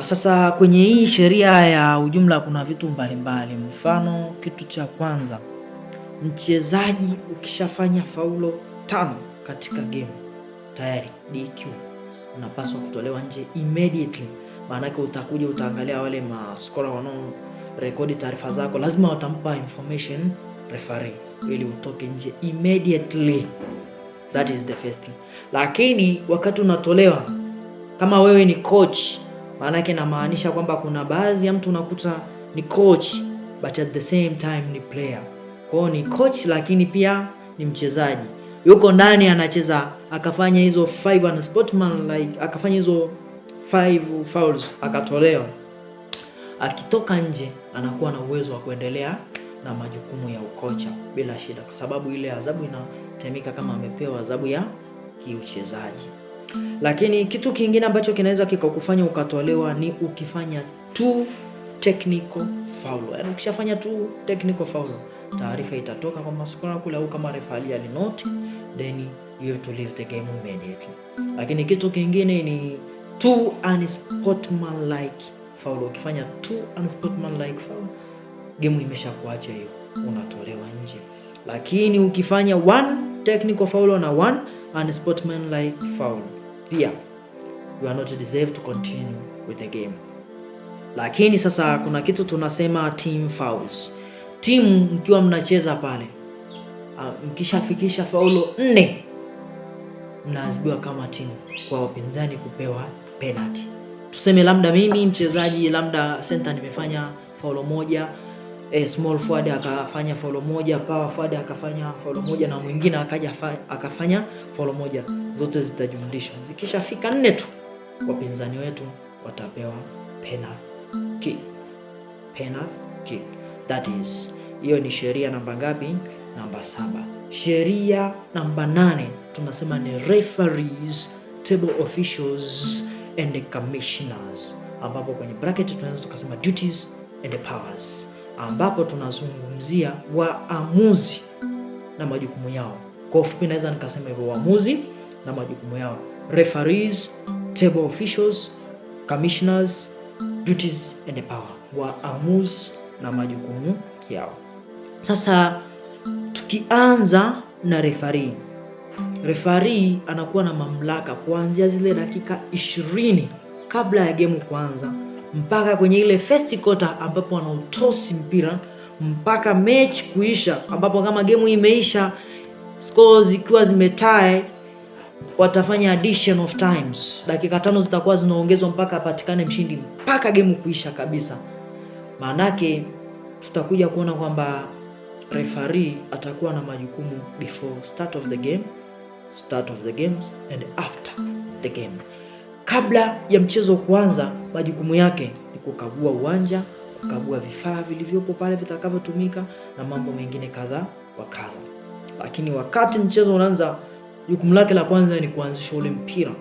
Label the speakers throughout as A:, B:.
A: Sasa kwenye hii sheria ya ujumla kuna vitu mbalimbali. Mfano, kitu cha kwanza, mchezaji ukishafanya faulo 5 katika game tayari DQ, unapaswa kutolewa nje immediately. Maanake utakuja utaangalia wale maskora wanao rekodi taarifa zako, lazima watampa information referee ili utoke nje immediately. That is the first thing. Lakini wakati unatolewa, kama wewe ni coach, maanake inamaanisha kwamba kuna baadhi ya mtu unakuta ni coach but at the same time ni player. Kwa hiyo ni coach lakini pia ni mchezaji, yuko ndani anacheza, akafanya hizo 5 unsportsmanlike, akafanya hizo 5 fouls akatolewa, akitoka nje anakuwa na uwezo wa kuendelea na majukumu ya ukocha bila shida, kwa sababu ile adhabu inatemika kama amepewa adhabu ya kiuchezaji. Lakini kitu kingine ambacho kinaweza kikakufanya ukatolewa ni ukifanya 2 technical foul. Yaani ukishafanya 2 technical foul, taarifa itatoka kwa maskora kule, au kama referee alinoti, then you have to leave the game immediately. Lakini kitu kingine ni 2 unsportsmanlike foul. Ukifanya 2 unsportsmanlike foul, game imeshakuacha hiyo, unatolewa nje. Lakini ukifanya 1 technical foul na 1 unsportsmanlike foul, pia you are not deserved to continue with the game. Lakini sasa kuna kitu tunasema team fouls. Timu mkiwa mnacheza pale, mkishafikisha faulo 4, mnaadhibiwa kama timu kwa wapinzani kupewa penalty. Tuseme labda mimi mchezaji, labda center nimefanya faulo 1, small forward akafanya faulo 1, power forward akafanya faulo 1, na mwingine akaja akafanya faulo 1, zote zitajumlishwa. Zikishafika 4 tu, wapinzani wetu watapewa penalty kick. That is, hiyo ni sheria namba ngapi? Namba 7. Sheria namba 8 tunasema ni referees, table officials and the commissioners, ambapo kwenye bracket tunaweza tukasema duties and the powers, ambapo tunazungumzia waamuzi na majukumu yao. Kwa ufupi naweza nikasema hivyo: waamuzi na majukumu yao, referees, table officials, commissioners, duties and the power, waamuzi na majukumu yao. Sasa tukianza na referee. Referee anakuwa na mamlaka kuanzia zile dakika 20 kabla ya game kuanza mpaka kwenye ile first quarter ambapo anautosi mpira mpaka match kuisha, ambapo kama game imeisha, scores ikiwa zimetie, watafanya addition of times, dakika 5 zitakuwa zinaongezwa mpaka apatikane mshindi, mpaka game kuisha kabisa. Maanake tutakuja kuona kwamba referee atakuwa na majukumu before start of the game, start of the games and after the game. Kabla ya mchezo kuanza, majukumu yake ni kukagua uwanja, kukagua vifaa vilivyopo pale vitakavyotumika na mambo mengine kadha wa kadha. Lakini wakati mchezo unaanza, jukumu lake la kwanza ni kuanzisha ule mpira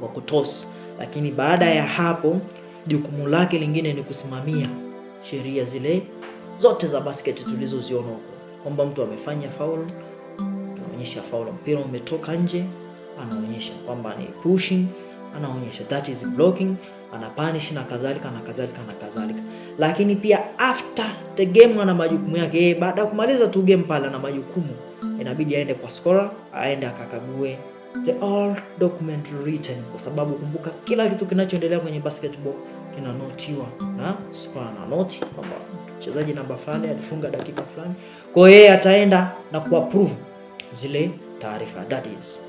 A: wa kutoss. Lakini baada ya hapo, jukumu lake lingine ni kusimamia sheria zile zote za basket tulizoziona huko, kwamba mtu amefanya foul, anaonyesha foul, mpira umetoka nje, anaonyesha kwamba ni pushing, anaonyesha that is blocking, ana punish na kadhalika na kadhalika na kadhalika. Lakini pia after the game ana majukumu yake. Baada ya kumaliza tu game pale, na majukumu, inabidi aende kwa scorer, aende akakague the all document written, kwa sababu kumbuka kila kitu kinachoendelea kwenye basketball kinanotiwa na scorer, na noti kwamba mchezaji namba fulani alifunga dakika fulani. Kwa hiyo yeye ataenda na kuapprove zile taarifa, that is.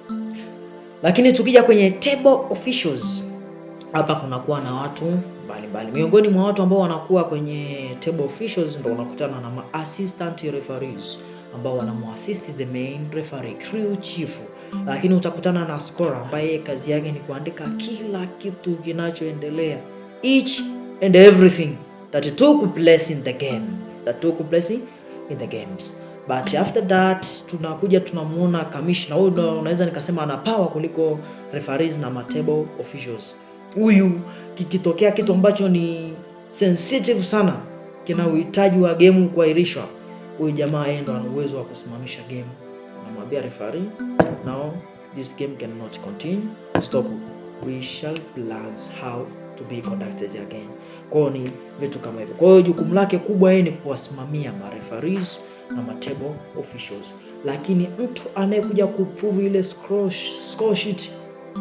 A: Lakini tukija kwenye table officials, hapa kunakuwa na watu mbalimbali. Miongoni mwa watu ambao wanakuwa kwenye table officials ndio unakutana na assistant referees, ambao wanamuassist the main referee, crew chief. Lakini utakutana na scorer ambaye kazi yake ni kuandika kila kitu kinachoendelea, each and everything that took place in the game, games. But after that tunakuja tunamuona commissioner. Huyu unaweza nikasema ana power kuliko referees na table officials. Huyu kikitokea kitu ambacho ni sensitive sana, kina uhitaji wa game kuahirishwa, huyu jamaa yeye ndo ana uwezo wa kusimamisha game. Anamwambia referee, now this game cannot continue, stop, we shall plan how to be conducted again. Kwa hiyo ni vitu kama hivyo. Kwa hiyo jukumu lake kubwa yeye ni kuwasimamia referees na table officials, lakini mtu anayekuja kuprove ile score sheet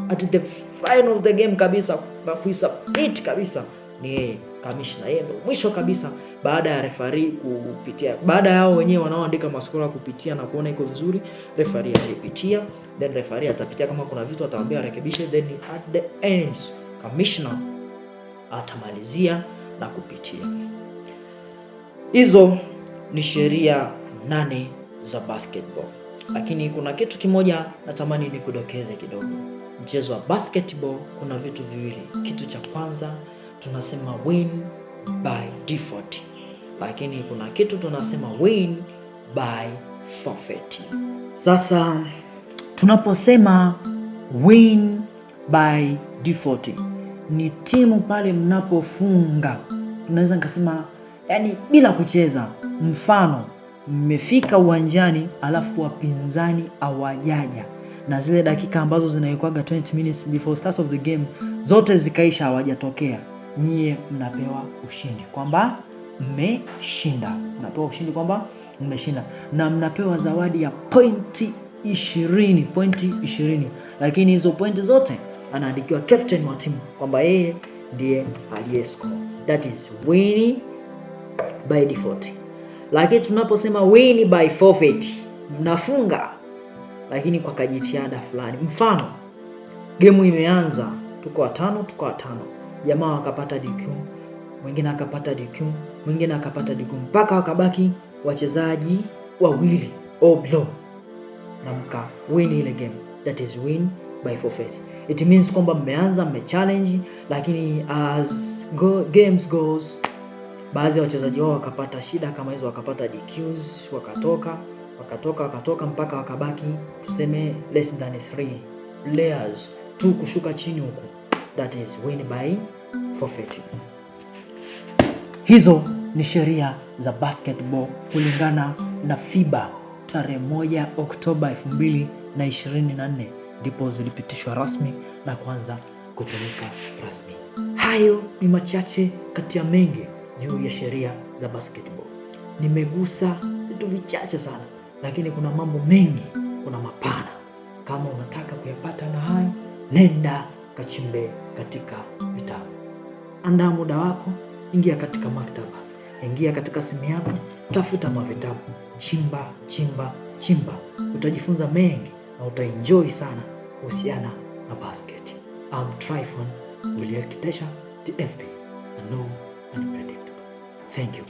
A: at the final of the game kabisa na kuisubmit kabisa ni yeye commissioner. Yeye ndo mwisho kabisa, baada ya referee kupitia, baada yao wenyewe wanaoandika maskora kupitia na kuona iko vizuri, referee ataipitia, then referee atapitia kama kuna vitu atawaambia rekebishe, then at the end commissioner atamalizia na kupitia. Hizo ni sheria 8 za basketball, lakini kuna kitu kimoja natamani nikudokeze kidogo. Mchezo wa basketball kuna vitu viwili. Kitu cha kwanza tunasema win by default, lakini kuna kitu tunasema win by forfeit. Sasa tunaposema win by default ni timu pale mnapofunga, tunaweza nikasema yani bila kucheza. Mfano, mmefika uwanjani alafu wapinzani hawajaja na zile dakika ambazo zinaikwaga 20 minutes before start of the game zote zikaisha, hawajatokea, nyie mnapewa ushindi kwamba mmeshinda. Mnapewa ushindi kwamba mmeshinda na mnapewa zawadi ya pointi 20. Lakini hizo pointi zote anaandikiwa captain wa timu kwamba yeye ndiye aliyescore. That is winning by default. Lakini tunaposema win by forfeit, mnafunga lakini kwa kajitihada fulani. Mfano, game imeanza, tuko watano, jamaa wakapata DQ, mwingine akapata DQ, mwingine akapata DQ, mpaka wakabaki wachezaji wawili au blow na mka win ile game. That is win by forfeit. It means kwamba mmeanza mmechallenge, lakini as games goes, baadhi ya wachezaji wao wakapata shida kama hizo, wakapata DQs, wakatoka mpaka wakabaki tuseme less than 3 players tu kushuka chini huko. That is win by forfeit. Hizo ni sheria za basketball kulingana na FIBA tarehe 1 Oktoba 2024 ndipo zilipitishwa rasmi na kuanza kutumika rasmi. Hayo ni machache kati ya mengi juu ya sheria za basketball. Nimegusa vitu vichache sana, lakini kuna mambo mengi, kuna mapana. Kama unataka kuyapata na hayo, nenda kachimbe katika vitabu. Andaa muda wako, ingia katika maktaba, ingia katika simu yako, tafuta mavitabu, chimba. Utajifunza mengi na utaenjoy sana kuhusiana na basket. I'm Tryphon William Kitesha, TFP, unknown and unpredictable. Thank you.